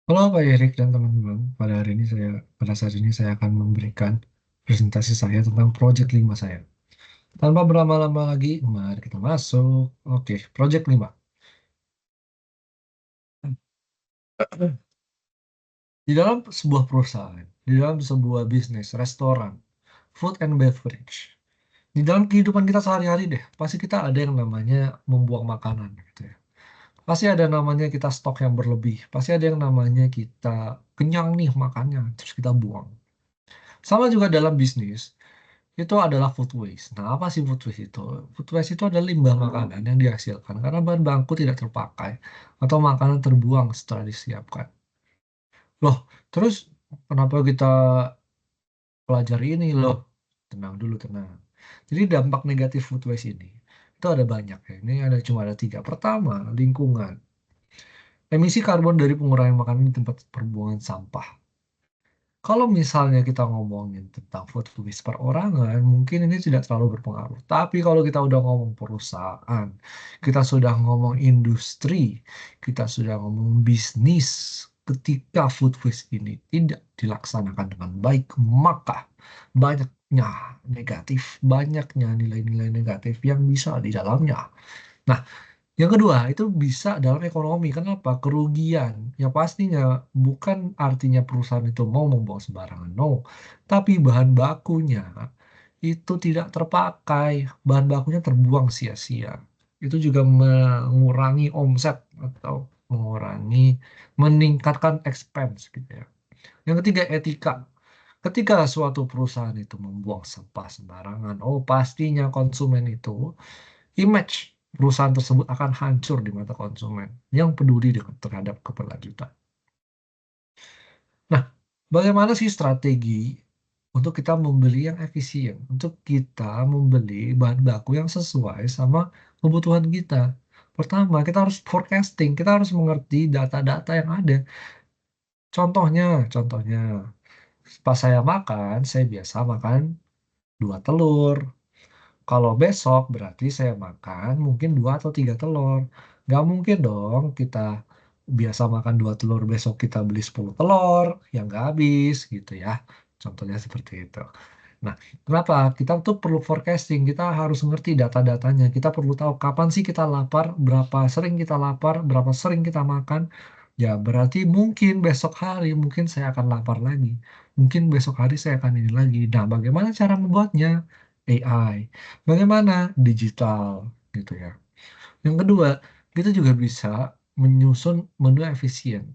Halo Pak Erik dan teman-teman, pada saat ini saya akan memberikan presentasi saya tentang Project 5 saya. Tanpa berlama-lama lagi, mari kita masuk. Oke, Project 5. Di dalam sebuah perusahaan, di dalam sebuah bisnis, restoran, food and beverage, di dalam kehidupan kita sehari-hari deh, pasti kita ada yang namanya membuang makanan gitu ya. Pasti ada namanya kita stok yang berlebih, pasti ada yang namanya kita kenyang nih makannya, terus kita buang. Sama juga dalam bisnis, itu adalah food waste. Nah, apa sih food waste itu? Food waste itu adalah limbah makanan yang dihasilkan karena bahan baku tidak terpakai atau makanan terbuang setelah disiapkan. Loh, terus kenapa kita pelajari ini loh? Tenang dulu, tenang. Jadi dampak negatif food waste ini itu ada banyak ya. Ini cuma ada 3. Pertama, lingkungan. Emisi karbon dari pengurangan makanan di tempat perbuangan sampah. Kalau misalnya kita ngomongin tentang food waste perorangan, mungkin ini tidak terlalu berpengaruh. Tapi kalau kita udah ngomong perusahaan, kita sudah ngomong industri, kita sudah ngomong bisnis, ketika food waste ini tidak dilaksanakan dengan baik, maka banyaknya banyaknya nilai-nilai negatif yang bisa di dalamnya. Nah, yang kedua, itu bisa dalam ekonomi. Kenapa? Kerugian. Yang pastinya bukan artinya perusahaan itu mau membuang sembarangan. No. Tapi bahan bakunya itu tidak terpakai. Bahan bakunya terbuang sia-sia. Itu juga mengurangi omset atau meningkatkan expense gitu ya. Yang ketiga, etika. Ketika suatu perusahaan itu membuang sampah sembarangan, oh pastinya konsumen itu image perusahaan tersebut akan hancur di mata konsumen yang peduli terhadap keberlanjutan. Nah, bagaimana sih strategi untuk kita membeli yang efisien, untuk kita membeli bahan baku yang sesuai sama kebutuhan kita? Pertama, kita harus forecasting, kita harus mengerti data-data yang ada. Contohnya, pas saya biasa makan 2 telur. Kalau besok berarti saya makan mungkin 2 atau 3 telur. Nggak mungkin dong kita biasa makan 2 telur, besok kita beli 10 telur, yang nggak habis gitu ya. Contohnya seperti itu. Nah, kenapa? Kita tuh perlu forecasting, kita harus ngerti data-datanya. Kita perlu tahu kapan sih kita lapar, berapa sering kita lapar, berapa sering kita makan. Ya, berarti mungkin besok hari, mungkin saya akan lapar lagi. Mungkin besok hari saya akan ini lagi. Nah, bagaimana cara membuatnya? AI. Bagaimana? Digital, gitu ya. Yang kedua, kita juga bisa menyusun menu efisien.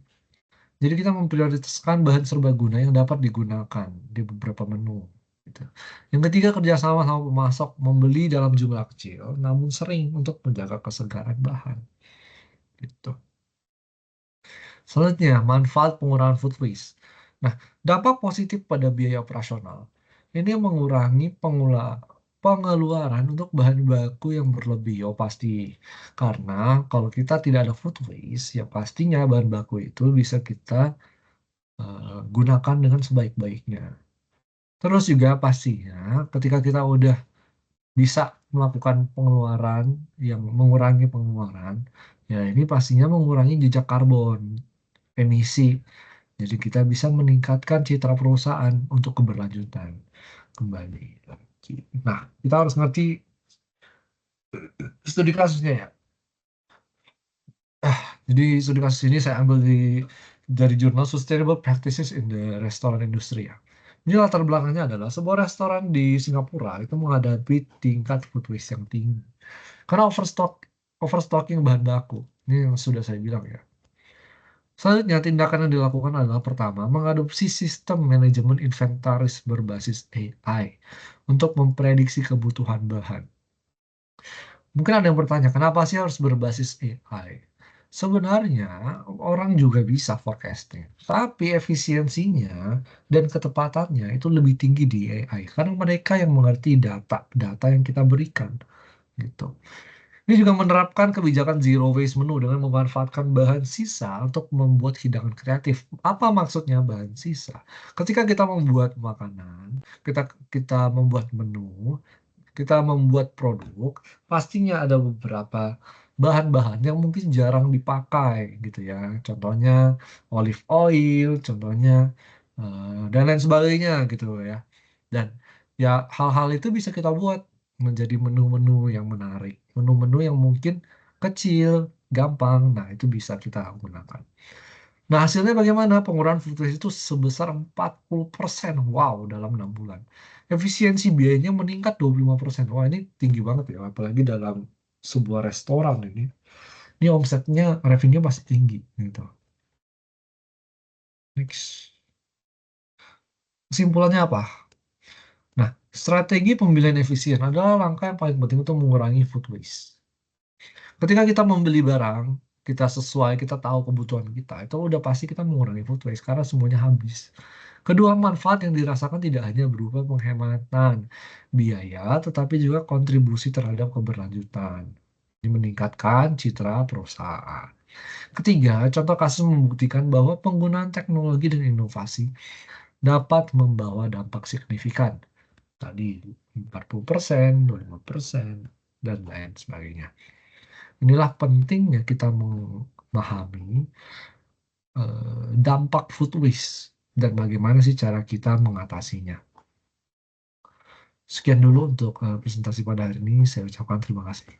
Jadi kita memprioritaskan bahan serbaguna yang dapat digunakan di beberapa menu. Gitu. Yang ketiga, kerjasama sama pemasok, membeli dalam jumlah kecil, namun sering untuk menjaga kesegaran bahan. Gitu. Selanjutnya, manfaat pengurangan food waste. Nah, dampak positif pada biaya operasional. Ini mengurangi pengeluaran untuk bahan baku yang berlebih. Oh, pasti. Karena kalau kita tidak ada food waste, ya pastinya bahan baku itu bisa kita gunakan dengan sebaik-baiknya. Terus juga pastinya ketika kita udah bisa melakukan pengeluaran yang mengurangi pengeluaran, ya ini pastinya mengurangi jejak karbon, emisi. Jadi kita bisa meningkatkan citra perusahaan untuk keberlanjutan kembali lagi. Nah, kita harus ngerti studi kasusnya ya. Jadi studi kasus ini saya ambil dari jurnal Sustainable Practices in the Restaurant Industry ya. Ini latar belakangnya adalah sebuah restoran di Singapura itu menghadapi tingkat food waste yang tinggi. Karena overstocking bahan baku. Ini yang sudah saya bilang ya. Selanjutnya, tindakan yang dilakukan adalah pertama, mengadopsi sistem manajemen inventaris berbasis AI untuk memprediksi kebutuhan bahan. Mungkin ada yang bertanya, kenapa sih harus berbasis AI? Sebenarnya, orang juga bisa forecasting, tapi efisiensinya dan ketepatannya itu lebih tinggi di AI, karena mereka yang mengerti data yang kita berikan. Gitu. Ini juga menerapkan kebijakan zero waste menu dengan memanfaatkan bahan sisa untuk membuat hidangan kreatif. Apa maksudnya bahan sisa? Ketika kita membuat makanan, kita kita membuat menu, kita membuat produk, pastinya ada beberapa bahan-bahan yang mungkin jarang dipakai gitu ya. Contohnya olive oil, contohnya dan lain sebagainya gitu ya. Dan ya hal-hal itu bisa kita buat menjadi menu-menu yang menarik, menu-menu yang mungkin kecil, gampang. Nah, itu bisa kita gunakan. Nah, hasilnya bagaimana? Pengurangan food waste itu sebesar 40%. Wow, dalam 6 bulan. Efisiensi biayanya meningkat 25%. Wah, ini tinggi banget ya, apalagi dalam sebuah restoran ini. Ini omsetnya, revenue masih tinggi gitu. Next. Kesimpulannya apa? Nah, strategi pembelian efisien adalah langkah yang paling penting untuk mengurangi food waste. Ketika kita membeli barang, kita sesuai, kita tahu kebutuhan kita, itu udah pasti kita mengurangi food waste karena semuanya habis. Kedua, manfaat yang dirasakan tidak hanya berupa penghematan biaya, tetapi juga kontribusi terhadap keberlanjutan. Ini meningkatkan citra perusahaan. Ketiga, contoh kasus membuktikan bahwa penggunaan teknologi dan inovasi dapat membawa dampak signifikan. Tadi 40%, 25%, dan lain sebagainya. Inilah pentingnya kita memahami dampak food waste dan bagaimana sih cara kita mengatasinya. Sekian dulu untuk presentasi pada hari ini. Saya ucapkan terima kasih.